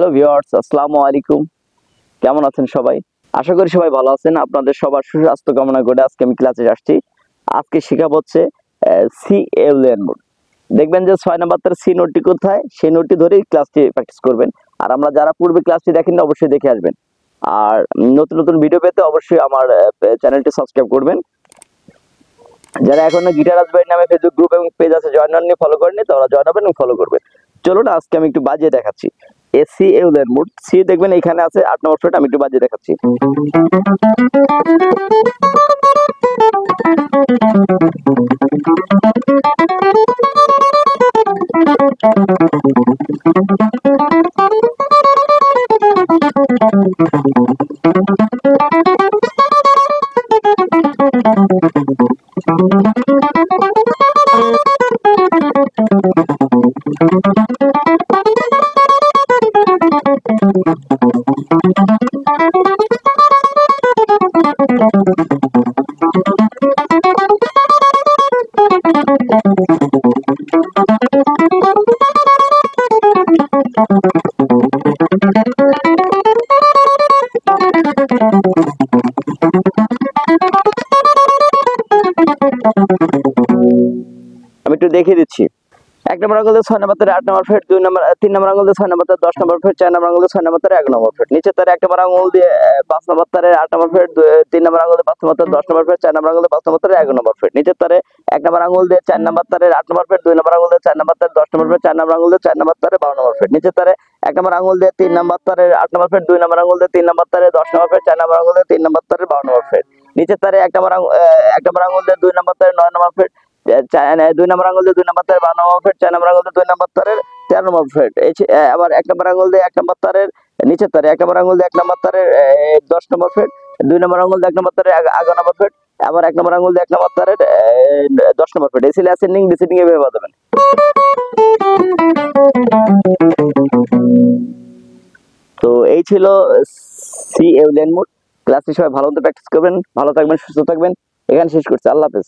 Hello viewers, আসসালামু আলাইকুম। কেমন আছেন সবাই? আশা করি সবাই ভালো আছেন। আপনাদের সবার সুস্বাস্থ্য কামনা করে আজকে আমি ক্লাসে আসছি। আজকে শেখাবো হচ্ছে সি এলিয়ান মোড। দেখবেন যে 6 নাম্বার তার সি নোটটি কোথায়, সেই নোটটি ধরেই ক্লাসটি প্র্যাকটিস করবেন। আর আমরা যারা পূর্বে ক্লাসটি দেখেননি অবশ্যই দেখে আসবেন। আর নতুন নতুন ভিডিও পেতে অবশ্যই আমার চ্যানেলটি সাবস্ক্রাইব করবেন। যারা এখনো গিটার রাজবাড়ি নামে ফেসবুক গ্রুপ এবং পেজ আছে জয়েন হননি, ফলো করেননি, তারা জয়েন হবেন এবং ফলো করবেন। চলুন আজকে আমি একটু বাজিয়ে দেখাচ্ছি। এসি এর মুড সি দেখবেন এখানে আছে 8 নম্বর ফ্রেট, আমি একটু বাজিয়ে দেখাচ্ছি। আমি একটু দেখিয়ে দিচ্ছি। 1 নম্বর আঙুল দিয়ে 6 নম্বর তারে 8 নম্বর ফ্রেট, 3 নম্বর আঙুল দিয়ে 6 নম্বর তারে 10 নম্বর ফ্রেট, 4 নম্বর আঙুল দিয়ে 6 নম্বর তারে 1 নম্বর ফ্রেট, নিচে তারে 1 নম্বর আঙুল দিয়ে 5 নম্বর তারে 8 নম্বর ফ্রেট, 3 নম্বর আঙুল দিয়ে 5 নম্বর তারে 10 নম্বর ফ্রেট, 4 নম্বর আঙুল দিয়ে 5 নম্বর তারে 1 নম্বর ফ্রেট, নিচে তারে 1 নম্বর আঙুল দিয়ে 4 নম্বর তারে 8 নম্বর ফ্রেট, 2 নম্বর আঙুল দিয়ে 4 নম্বর তারে 10 নম্বর ফ্রেট, 4 নম্বর আঙুল দিয়ে 4 নম্বর তারে 12 নম্বর ফ্রেট, নিচে তারে 1 নম্বর আঙুল দিয়ে 3 নম্বর তারে 8 নম্বর ফ্রেট, 2 নম্বর আঙুল দিয়ে 3 নম্বর তারে 10 নম্বর ফ্রেট, 4 নম্বর আঙুল দিয়ে 3 নম্বর তারে 12 নম্বর ফ্রেট, নিচে তারে 1 নম্বর আঙুল দিয়ে 2 নম্বর তারে 9 নম্বর ফ্রেট, 2 নম্বর আঙুল দিয়ে 2 নম্বর তারে 12 নম্বর ফ্রেট, 4 নম্বর আঙুল দিয়ে 2 নম্বর তারের 13 নম্বর ফ্রেট, আবার 1 নম্বর আঙুল দিয়ে 1 নম্বর তারের নিচের তারে 1 নম্বর আঙুল দিয়ে 1 নম্বর তারের 10 নম্বর ফ্রেট, 2 নম্বর আঙুল দিয়ে 1 নম্বর তারের 11 নম্বর ফ্রেট, আবার 1 নম্বর আঙুল দিয়ে 1 নম্বর তারের 10 নম্বর ফ্রেট। এই ছিল অ্যাসেন্ডিং ডিসেন্ডিং এভাবে বাজাবেন। তো এই ছিল সি এলিয়ান মোড। ক্লাসটি সবাই ভালো মতো প্র্যাকটিস করবেন। ভালো থাকবেন, সুস্থ থাকবেন। এখানে শেষ করছি। আল্লাহ হাফেজ।